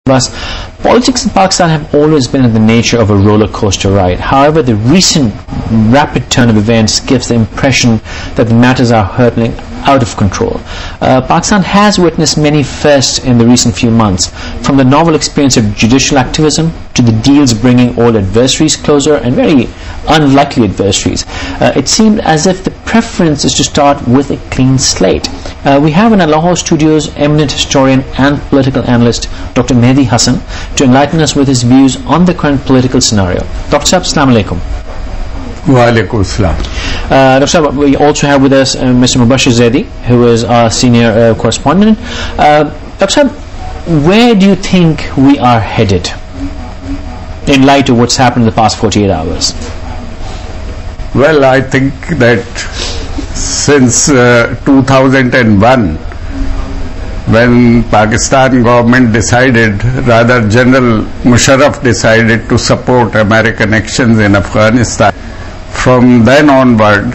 But politics in Pakistan have always been in the nature of a roller coaster ride. However, the recent rapid turn of events gives the impression that the matters are hurtling out of control. Pakistan has witnessed many firsts in the recent few months, from the novel experience of judicial activism to the deals bringing old adversaries closer and very unlikely adversaries. It seemed as if the preference is to start with a clean slate. We have in our Lahore studios eminent historian and political analyst Dr. Mehdi Hassan to enlighten us with his views on the current political scenario. Dr. Sahab, Assalamu alaikum. Wa alaikum assalam. Dr. Sahab, we also have with us Mr. Mubashir Zaidi, who is our senior correspondent. Dr. Sahab, where do you think we are headed in light of what's happened in the past 48 hours? Well, I think that since 2001, when Pakistan government decided, rather General Musharraf decided to support American actions in Afghanistan, from then onward,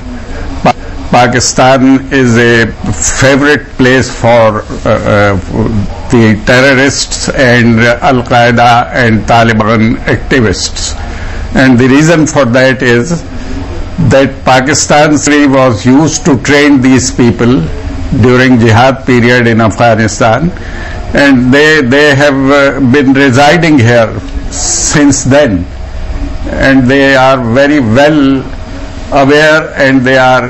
Pakistan is a favorite place for the terrorists and Al-Qaeda and Taliban activists. And the reason for that is that Pakistan was used to train these people during jihad period in Afghanistan, and they have been residing here since then, and they are very well aware and they are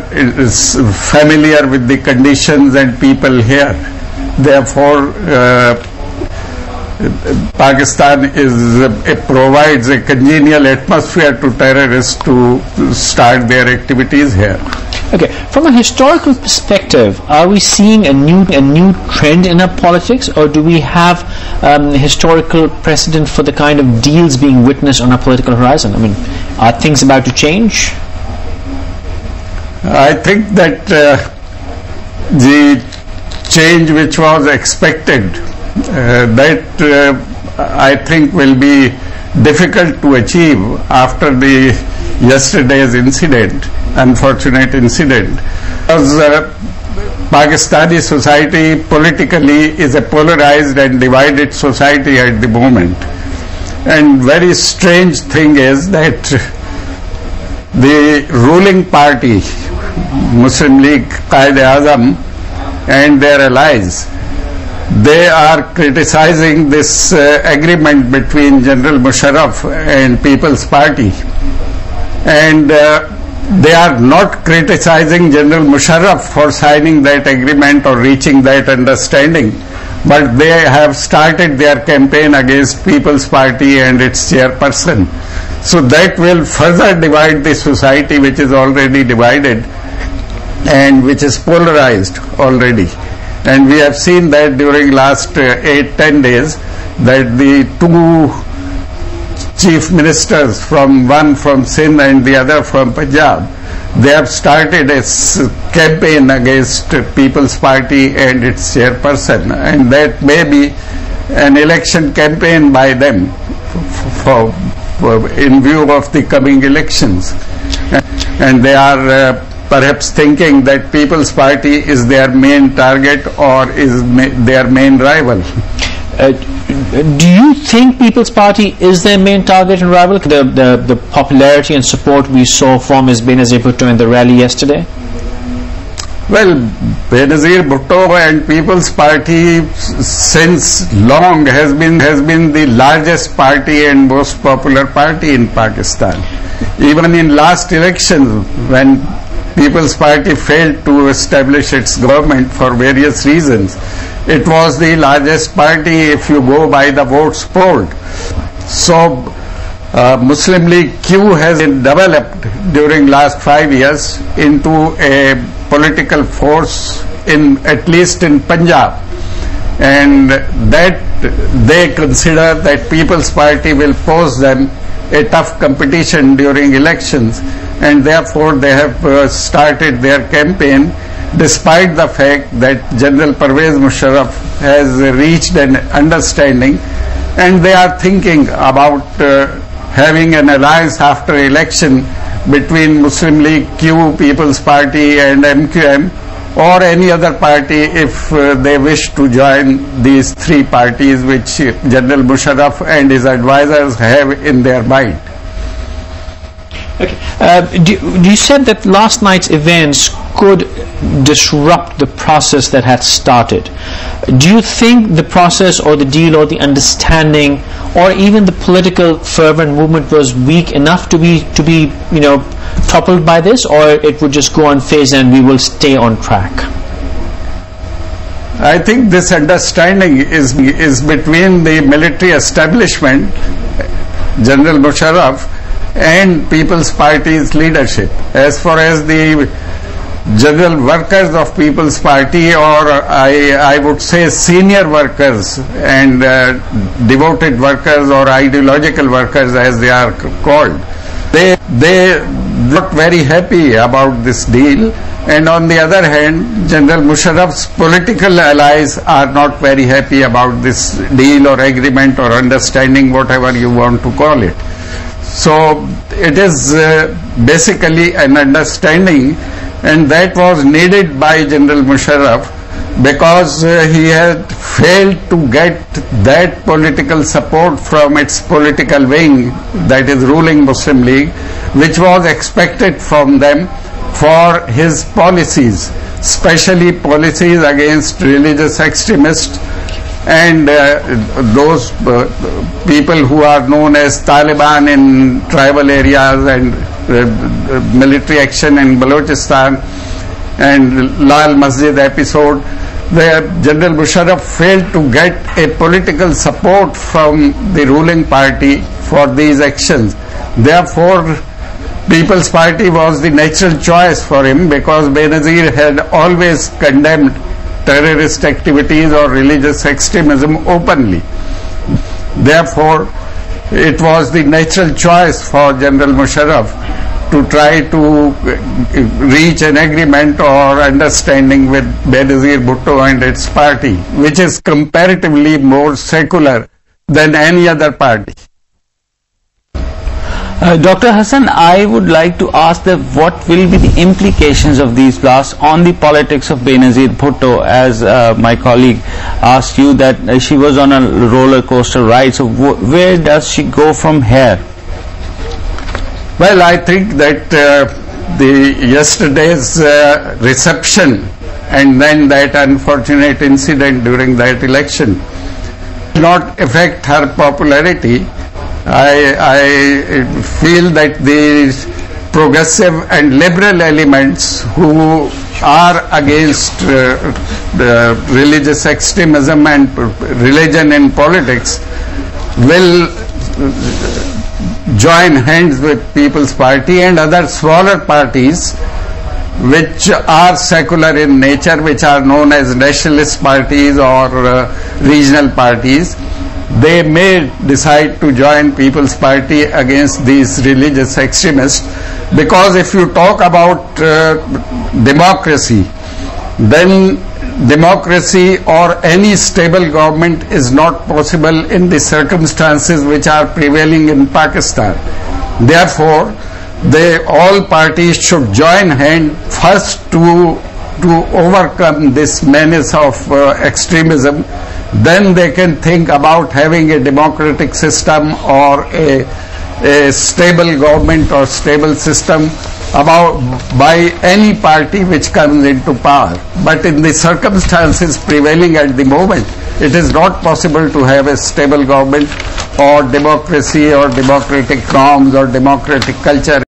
familiar with the conditions and people here. Therefore, Pakistan provides a congenial atmosphere to terrorists to start their activities here. Okay, from a historical perspective, are we seeing a new trend in our politics, or do we have historical precedent for the kind of deals being witnessed on our political horizon? I mean, are things about to change? I think that the change which was expected, I think will be difficult to achieve after the yesterday's incident, unfortunate incident, because Pakistani society politically is a polarized and divided society at the moment. And very strange thing is that the ruling party, Muslim League, Quaid-e-Azam and their allies, they are criticizing this agreement between General Musharraf and People's Party, and they are not criticizing General Musharraf for signing that agreement or reaching that understanding, but they have started their campaign against People's Party and its chairperson. So that will further divide the society, which is already divided and which is polarized already. And we have seen that during last 8-10 days that the two chief ministers, one from Sindh and the other from Punjab, they have started a campaign against People's Party and its chairperson, and that may be an election campaign by them in view of the coming elections. And they are perhaps thinking that People's Party is their main target or is their main rival. Do you think People's Party is their main target and rival? The popularity and support we saw from Ms. Benazir Bhutto in the rally yesterday? Well, Benazir Bhutto and People's Party since long has been the largest party and most popular party in Pakistan. Even in last elections, when People's Party failed to establish its government for various reasons, it was the largest party if you go by the votes polled. So Muslim League Q has been developed during last 5 years into a political force at least in Punjab, and that they consider that People's Party will pose them a tough competition during elections, and therefore they have started their campaign despite the fact that General Pervez Musharraf has reached an understanding, and they are thinking about having an alliance after election between Muslim League Q, People's Party and MQM, or any other party if they wish to join these three parties which General Musharraf and his advisors have in their mind. Okay. You said that last night's events could disrupt the process that had started. Do you think the process or the deal or the understanding or even the political fervor and movement was weak enough to be toppled by this, or it would just go unfazed and we will stay on track? I think this understanding is between the military establishment, General Musharraf, and People's Party's leadership. As far as the general workers of People's Party, or I would say senior workers and devoted workers or ideological workers as they are called, they not very happy about this deal, and on the other hand General Musharraf's political allies are not very happy about this deal or agreement or understanding, whatever you want to call it. So it is basically an understanding, and that was needed by General Musharraf because he had failed to get that political support from its political wing, that is ruling Muslim League, which was expected from them for his policies, especially policies against religious extremists and those people who are known as Taliban in tribal areas, and military action in Balochistan and Lal Masjid episode, where General Musharraf failed to get a political support from the ruling party for these actions. Therefore, People's Party was the natural choice for him, because Benazir had always condemned terrorist activities or religious extremism openly. Therefore, it was the natural choice for General Musharraf to try to reach an agreement or understanding with Benazir Bhutto and its party, which is comparatively more secular than any other party. Dr. Hassan, I would like to ask that what will be the implications of these blasts on the politics of Benazir Bhutto, as my colleague asked you that she was on a roller coaster ride. So where does she go from here? Well, I think that the yesterday's reception and then that unfortunate incident during that election did not affect her popularity. I feel that the progressive and liberal elements who are against the religious extremism and religion in politics will join hands with People's Party and other smaller parties which are secular in nature, which are known as nationalist parties or regional parties. They may decide to join People's Party against these religious extremists, because if you talk about democracy, then democracy or any stable government is not possible in the circumstances which are prevailing in Pakistan. Therefore, all parties should join hands first to overcome this menace of extremism. Then they can think about having a democratic system or a stable government or stable system by any party which comes into power. But in the circumstances prevailing at the moment, it is not possible to have a stable government or democracy or democratic norms or democratic culture